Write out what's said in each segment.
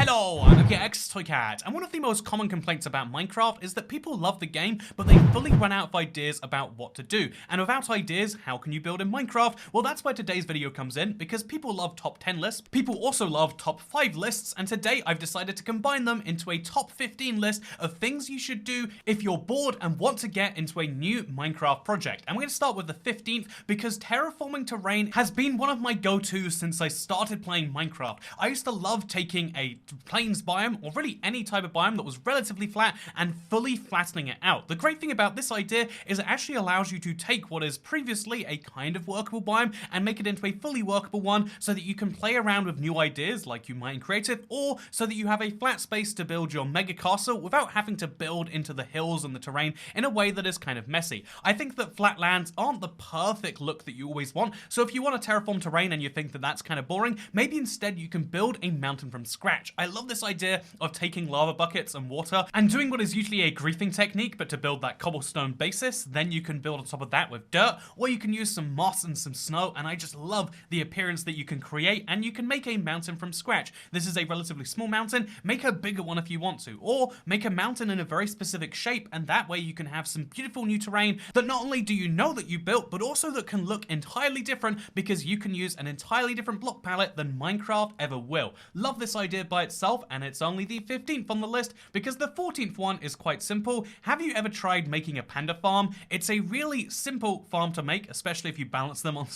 Hello, I'm your ex-Toycat, and one of the most common complaints about Minecraft is that people love the game, but they fully run out of ideas about what to do. And without ideas, how can you build in Minecraft? Well, that's where today's video comes in, because people love top 10 lists, people also love top 5 lists, and today I've decided to combine them into a top 15 list of things you should do if you're bored and want to get into a new Minecraft project. And we're going to start with the 15th, because terraforming terrain has been one of my go-tos since I started playing Minecraft. I used to love taking a plains biome, or really any type of biome that was relatively flat, and fully flattening it out. The great thing about this idea is it actually allows you to take what is previously a kind of workable biome and make it into a fully workable one, so that you can play around with new ideas like you might in creative, or so that you have a flat space to build your mega castle without having to build into the hills and the terrain in a way that is kind of messy. I think that flat lands aren't the perfect look that you always want, so if you want to terraform terrain and you think that that's kind of boring, maybe instead you can build a mountain from scratch. I love this idea of taking lava buckets and water and doing what is usually a griefing technique, but to build that cobblestone basis. Then you can build on top of that with dirt, or you can use some moss and some snow, and I just love the appearance that you can create, and you can make a mountain from scratch. This is a relatively small mountain, make a bigger one if you want to, or make a mountain in a very specific shape, and that way you can have some beautiful new terrain that not only do you know that you built, but also that can look entirely different because you can use an entirely different block palette than Minecraft ever will. Love this idea by itself, and it's only the 15th on the list because the 14th one is quite simple. Have you ever tried making a panda farm? It's a really simple farm to make, especially if you balance them on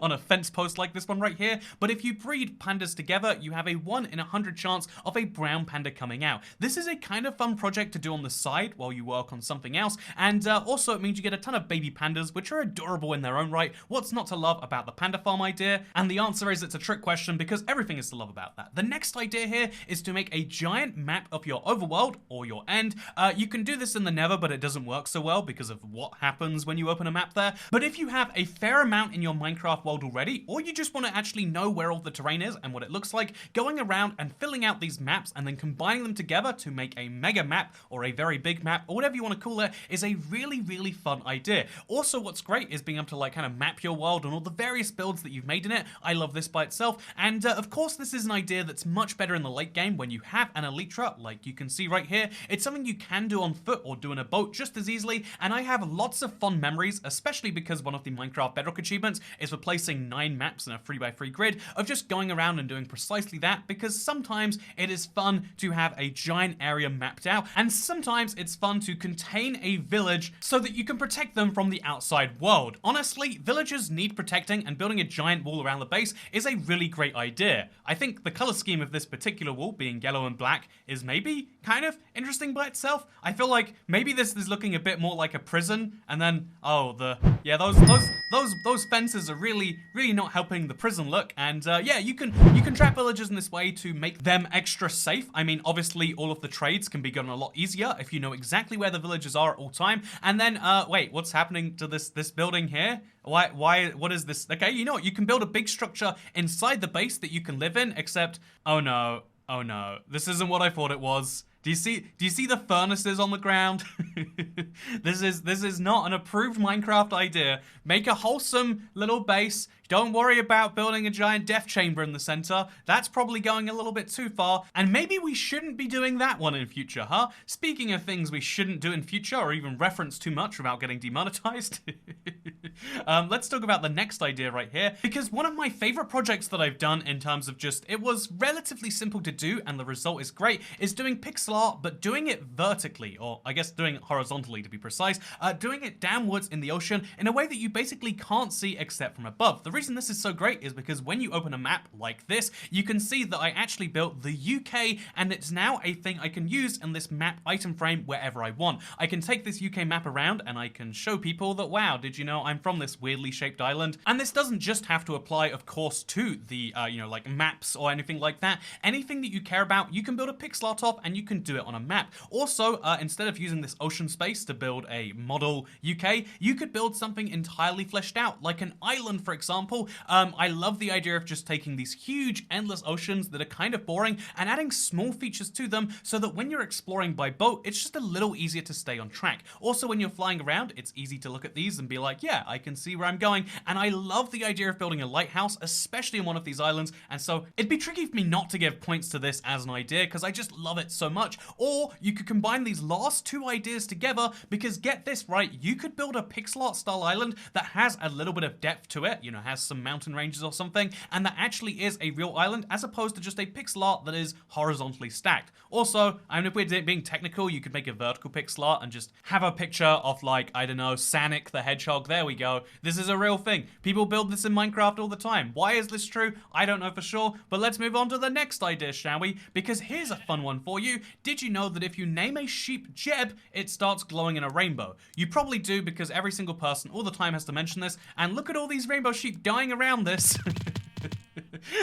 on a fence post like this one right here. But if you breed pandas together, you have a 1 in 100 chance of a brown panda coming out. This is a kind of fun project to do on the side while you work on something else, and also it means you get a ton of baby pandas, which are adorable in their own right. What's not to love about the panda farm idea? And the answer is it's a trick question, because everything is to love about that. The next idea here is to make a giant map of your overworld or your end. You can do this in the Nether, but it doesn't work so well because of what happens when you open a map there. But if you have a fair amount in your Minecraft world already, or you just want to actually know where all the terrain is and what it looks like, going around and filling out these maps and then combining them together to make a mega map or a very big map or whatever you want to call it is a really, really fun idea. Also, what's great is being able to kind of map your world and all the various builds that you've made in it. I love this by itself, and of course this is an idea that's much better in the late game when you have an elytra like you can see right here. It's something you can do on foot or do in a boat just as easily, and I have lots of fun memories, especially because one of the Minecraft Bedrock achievements is for placing 9 maps in a 3x3 grid, of just going around and doing precisely that, because sometimes it is fun to have a giant area mapped out, and sometimes it's fun to contain a village so that you can protect them from the outside world. Honestly, villages need protecting, and building a giant wall around the base is a really great idea. I think the color scheme of this particular wall being yellow and black is maybe kind of interesting by itself. I feel like maybe this is looking a bit more like a prison, and then those fences are really not helping the prison look. And yeah, you can trap villagers in this way to make them extra safe. I mean, obviously all of the trades can be done a lot easier if you know exactly where the villagers are at all time. And then wait, what's happening to this building here? What is this? Okay, you know what? You can build a big structure inside the base that you can live in, except, oh no, this isn't what I thought it was. Do you see the furnaces on the ground? This is not an approved Minecraft idea. Make a wholesome little base. Don't worry about building a giant death chamber in the center. That's probably going a little bit too far, and maybe we shouldn't be doing that one in future, huh? Speaking of things we shouldn't do in future, or even reference too much without getting demonetized. Let's talk about the next idea right here, because one of my favorite projects that I've done in terms of just, it was relatively simple to do and the result is great, is doing pixel art, but doing it vertically, or I guess doing it horizontally to be precise, doing it downwards in the ocean in a way that you basically can't see except from above. The reason this is so great is because when you open a map like this, you can see that I actually built the UK, and it's now a thing I can use in this map item frame wherever I want. I can take this UK map around and I can show people that, wow, did you know I'm from this weirdly shaped island? And this doesn't just have to apply, of course, to the, you know, like maps or anything like that. Anything that you care about, you can build a pixel art of, and you can do it on a map. Also, instead of using this ocean space to build a model UK, you could build something entirely fleshed out, like an island, for example. I love the idea of just taking these huge, endless oceans that are kind of boring and adding small features to them so that when you're exploring by boat, it's just a little easier to stay on track. Also, when you're flying around, it's easy to look at these and be like, yeah, I can see where I'm going. And I love the idea of building a lighthouse, especially in one of these islands. And so it'd be tricky for me not to give points to this as an idea because I just love it so much. Or you could combine these last two ideas together because get this right, you could build a pixel art style island that has a little bit of depth to it, you know, has some mountain ranges or something, and that actually is a real island as opposed to just a pixel art that is horizontally stacked. Also, I mean, if we're being technical, you could make a vertical pixel art and just have a picture of, like, I don't know, Sonic the Hedgehog. There we go. This is a real thing. People build this in Minecraft all the time. Why is this true? I don't know for sure, but let's move on to the next idea, shall we? Because here's a fun one for you. Did you know that if you name a sheep Jeb, it starts glowing in a rainbow? You probably do because every single person all the time has to mention this, and look at all these rainbow sheep dying around this.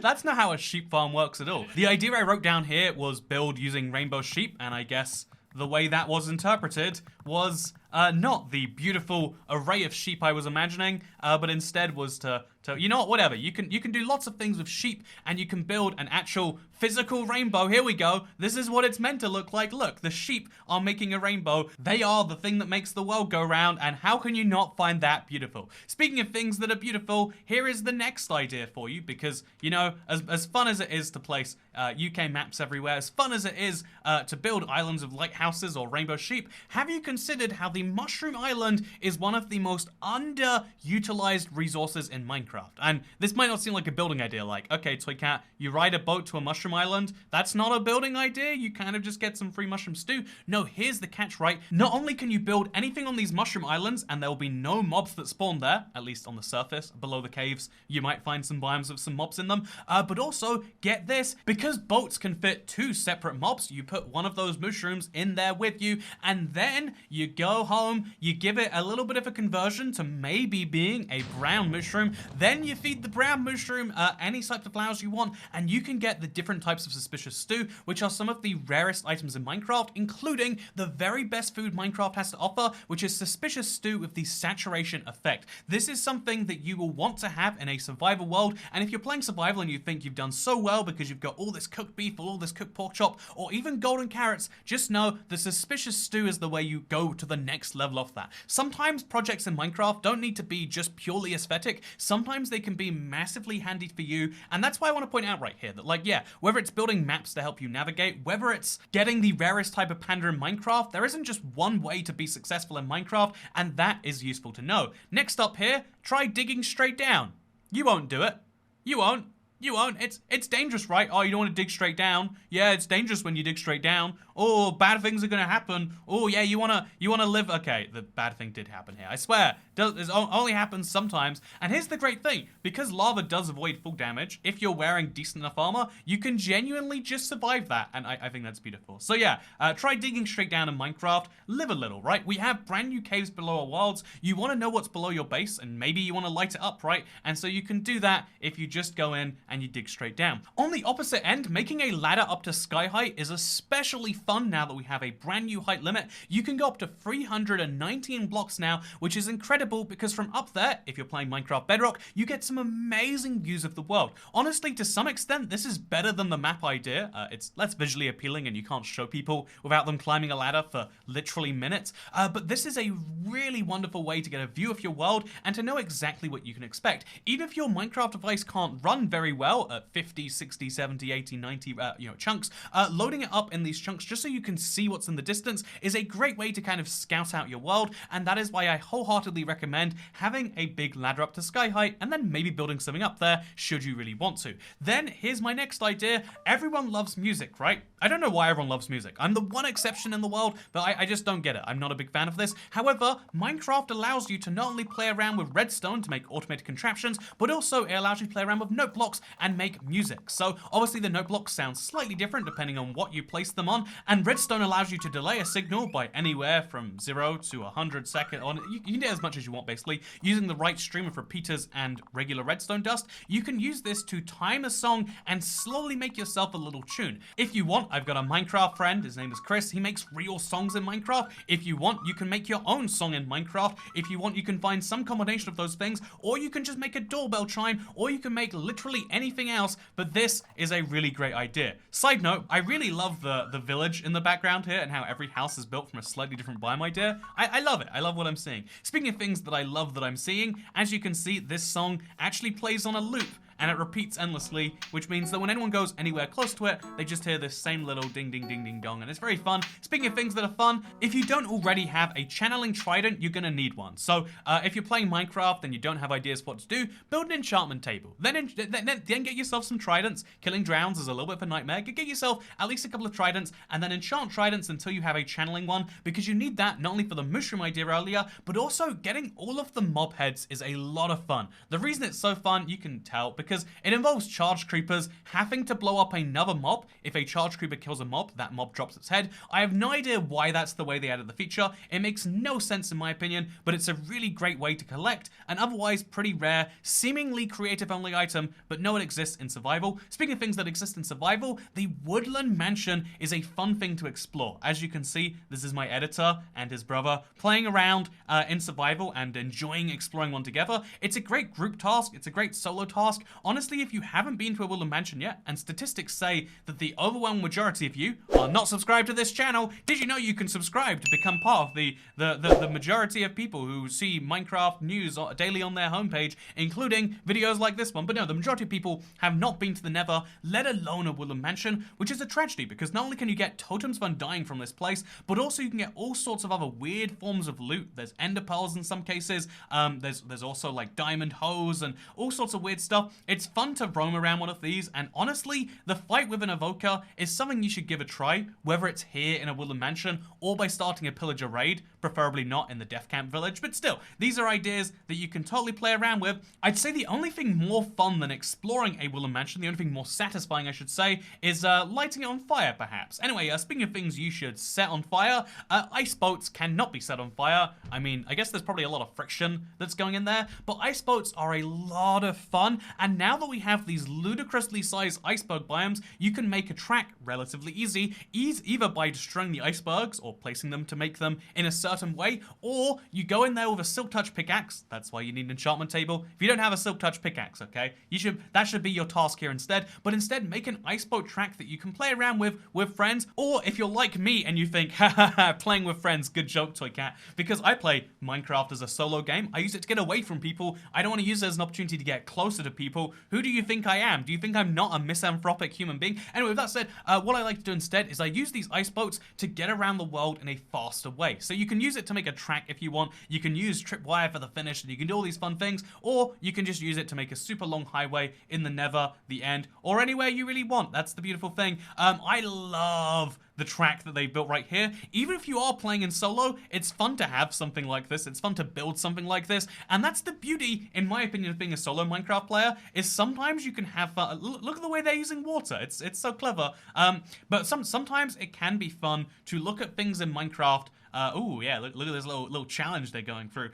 That's not how a sheep farm works at all. The idea I wrote down here was build using rainbow sheep, and I guess the way that was interpreted was not the beautiful array of sheep I was imagining, but instead was to you know what, whatever. You can do lots of things with sheep, and you can build an actual physical rainbow. Here we go. This is what it's meant to look like. Look, the sheep are making a rainbow. They are the thing that makes the world go round, and how can you not find that beautiful? Speaking of things that are beautiful, here is the next idea for you, because, you know, as fun as it is to place UK maps everywhere, as fun as it is to build islands of lighthouses or rainbow sheep, have you considered how the Mushroom Island is one of the most underutilized resources in Minecraft? And this might not seem like a building idea, like, okay, Toy Cat, you ride a boat to a mushroom island. That's not a building idea. You kind of just get some free mushroom stew. No, here's the catch, right? Not only can you build anything on these mushroom islands, and there will be no mobs that spawn there, at least on the surface. Below the caves, you might find some biomes with some mobs in them. But also, get this, because boats can fit two separate mobs, you put one of those mushrooms in there with you, and then you go home, you give it a little bit of a conversion to maybe being a brown mushroom, then you feed the brown mushroom any types of flowers you want, and you can get the different types of suspicious stew, which are some of the rarest items in Minecraft, including the very best food Minecraft has to offer, which is suspicious stew with the saturation effect. This is something that you will want to have in a survival world, and if you're playing survival and you think you've done so well because you've got all this cooked beef or all this cooked pork chop or even golden carrots, just know the suspicious stew is the way you go to the next level of that. Sometimes projects in Minecraft don't need to be just purely aesthetic. Sometimes they can be massively handy for you, and that's why I want to point out right here that, like, yeah, whether it's building maps to help you navigate, whether it's getting the rarest type of panda in Minecraft, there isn't just one way to be successful in Minecraft, and that is useful to know. Next up here, try digging straight down. You won't do it. You won't. You won't. It's dangerous, right? Oh, you don't want to dig straight down. Yeah, it's dangerous when you dig straight down. Oh, bad things are gonna happen. Oh, yeah, you wanna live. Okay, the bad thing did happen here. I swear, it only happens sometimes. And here's the great thing: because lava does avoid full damage, if you're wearing decent enough armor, you can genuinely just survive that. And I think that's beautiful. So yeah, try digging straight down in Minecraft. Live a little, right? We have brand new caves below our worlds. You want to know what's below your base, and maybe you want to light it up, right? And so you can do that if you just go in and you dig straight down. On the opposite end, making a ladder up to sky height is especially fun now that we have a brand new height limit. You can go up to 319 blocks now, which is incredible because from up there, if you're playing Minecraft Bedrock, you get some amazing views of the world. Honestly, to some extent, this is better than the map idea. It's less visually appealing and you can't show people without them climbing a ladder for literally minutes. But this is a really wonderful way to get a view of your world and to know exactly what you can expect. Even if your Minecraft device can't run very well at 50, 60, 70, 80, 90 chunks, loading it up in these chunks just so you can see what's in the distance is a great way to kind of scout out your world, and that is why I wholeheartedly recommend having a big ladder up to sky height and then maybe building something up there should you really want to. Then here's my next idea. Everyone loves music, right? I don't know why everyone loves music. I'm the one exception in the world, but I just don't get it. I'm not a big fan of this. However, Minecraft allows you to not only play around with redstone to make automated contraptions, but also it allows you to play around with note blocks and make music. So obviously the note blocks sound slightly different depending on what you place them on, and redstone allows you to delay a signal by anywhere from 0 to 100 seconds. You can do as much as you want basically. Using the right stream of repeaters and regular redstone dust, you can use this to time a song and slowly make yourself a little tune. If you want, I've got a Minecraft friend, his name is Chris, he makes real songs in Minecraft. If you want, you can make your own song in Minecraft. If you want, you can find some combination of those things, or you can just make a doorbell chime, or you can make literally anything else, but this is a really great idea. Side note, I really love the village in the background here and how every house is built from a slightly different biome idea. I love it. I love what I'm seeing. Speaking of things that I love that I'm seeing, as you can see, this song actually plays on a loop, and it repeats endlessly, which means that when anyone goes anywhere close to it, they just hear this same little ding ding ding ding dong, and it's very fun. Speaking of things that are fun, if you don't already have a channeling trident, you're gonna need one. So if you're playing Minecraft and you don't have ideas for what to do, build an enchantment table. Then get yourself some tridents. Killing drowns is a little bit of a nightmare. Get yourself at least a couple of tridents, and then enchant tridents until you have a channeling one, because you need that not only for the mushroom idea earlier, but also getting all of the mob heads is a lot of fun. The reason it's so fun, you can tell, because it involves charge creepers having to blow up another mob. If a charge creeper kills a mob, that mob drops its head. I have no idea why that's the way they added the feature. It makes no sense in my opinion, but it's a really great way to collect an otherwise pretty rare, seemingly creative only item, but no, it exists in survival. Speaking of things that exist in survival, the Woodland Mansion is a fun thing to explore. As you can see, this is my editor and his brother playing around in survival and enjoying exploring one together. It's a great group task. It's a great solo task. Honestly, if you haven't been to a Woodland Mansion yet, and statistics say that the overwhelming majority of you are not subscribed to this channel, did you know you can subscribe to become part of the majority of people who see Minecraft news daily on their homepage, including videos like this one? But no, the majority of people have not been to the Nether, let alone a Woodland Mansion, which is a tragedy, because not only can you get totems of undying from this place, but also you can get all sorts of other weird forms of loot. There's ender pearls in some cases, there's also like diamond hoes and all sorts of weird stuff. It's fun to roam around one of these, and honestly, the fight with an evoker is something you should give a try, whether it's here in a Woodland Mansion or by starting a pillager raid, preferably not in the Death Camp village, but still, these are ideas that you can totally play around with. I'd say the only thing more fun than exploring a Woodland Mansion, the only thing more satisfying I should say, is lighting it on fire perhaps. Anyway, speaking of things you should set on fire, ice boats cannot be set on fire. I mean, I guess there's probably a lot of friction that's going in there, but ice boats are a lot of fun, and now that we have these ludicrously sized iceberg biomes, you can make a track relatively easy, either by destroying the icebergs or placing them to make them in a certain way, or you go in there with a silk touch pickaxe. That's why you need an enchantment table. If you don't have a silk touch pickaxe, okay, that should be your task here instead, but instead make an ice boat track that you can play around with friends, or if you're like me and you think, haha, playing with friends, good joke, Toy Cat, because I play Minecraft as a solo game. I use it to get away from people. I don't want to use it as an opportunity to get closer to people. Who do you think I am? Do you think I'm not a misanthropic human being? Anyway, with that said, what I like to do instead is I use these ice boats to get around the world in a faster way. So you can use it to make a track if you want, you can use tripwire for the finish, and you can do all these fun things, or you can just use it to make a super long highway in the Nether, the end, or anywhere you really want. That's the beautiful thing. I love the track that they built right here. Even if you are playing in solo, it's fun to have something like this. It's fun to build something like this, and that's the beauty, in my opinion, of being a solo Minecraft player, is sometimes you can have fun. Look at the way they're using water. It's so clever. But sometimes it can be fun to look at things in Minecraft. Oh yeah, look at this little challenge they're going through.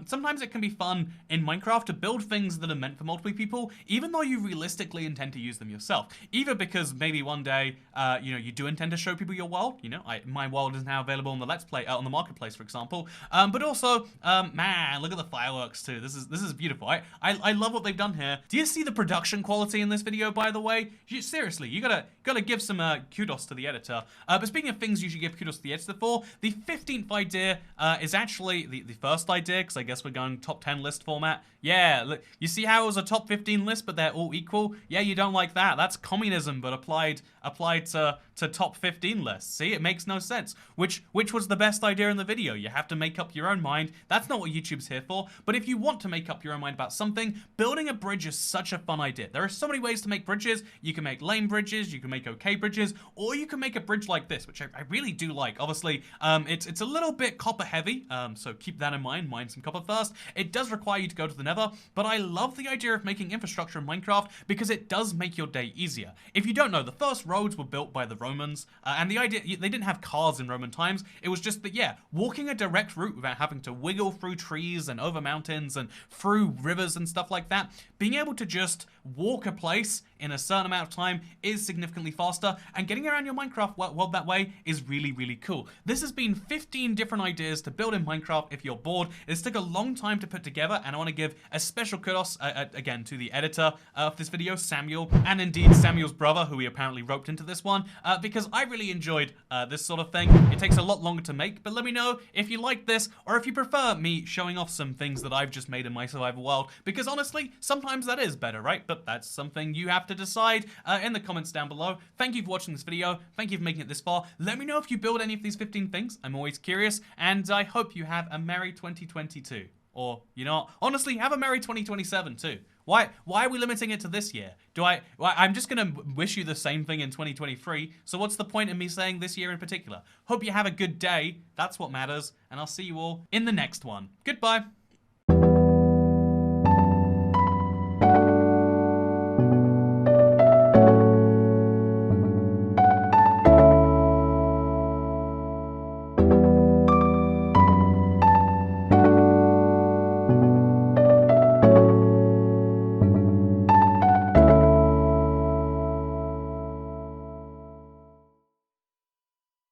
Sometimes it can be fun in Minecraft to build things that are meant for multiple people, even though you realistically intend to use them yourself. Either because maybe one day, you do intend to show people your world. My world is now available on the Let's Play, on the marketplace, for example. But also, man, look at the fireworks too. This is beautiful. I love what they've done here. Do you see the production quality in this video, by the way? Seriously, you gotta give some kudos to the editor. But speaking of things you should give kudos to the editor for, the 15th idea is actually the first idea, because I guess we're going top 10 list format. Yeah, look, you see how it was a top 15 list, but they're all equal? Yeah, you don't like that. That's communism, but applied apply to top 15 lists. See, it makes no sense. Which was the best idea in the video? You have to make up your own mind. That's not what YouTube's here for. But if you want to make up your own mind about something, building a bridge is such a fun idea. There are so many ways to make bridges. You can make lame bridges, you can make okay bridges, or you can make a bridge like this, which I really do like. Obviously, it's a little bit copper heavy, so keep that in mind. Mine some copper first. It does require you to go to the Nether, but I love the idea of making infrastructure in Minecraft because it does make your day easier. If you don't know, the first roads were built by the Romans, and the idea, they didn't have cars in Roman times. It was just that, yeah, walking a direct route without having to wiggle through trees and over mountains and through rivers and stuff like that, being able to just walk a place in a certain amount of time is significantly faster, and getting around your Minecraft world that way is really, really cool. This has been 15 different ideas to build in Minecraft if you're bored. It's took a long time to put together, and I want to give a special kudos, again, to the editor of this video, Samuel, and indeed Samuel's brother, who we apparently roped into this one, because I really enjoyed this sort of thing. It takes a lot longer to make, but let me know if you like this, or if you prefer me showing off some things that I've just made in my survival world, because honestly, sometimes that is better, right? But that's something you have to decide in the comments down below. Thank you for watching this video. Thank you for making it this far. Let me know if you build any of these 15 things. I'm always curious, and I hope you have a merry 2022. Or, you know, honestly, have a merry 2027 too. Why are we limiting it to this year? I'm just gonna wish you the same thing in 2023, so what's the point in me saying this year in particular? Hope you have a good day, that's what matters, and I'll see you all in the next one. Goodbye.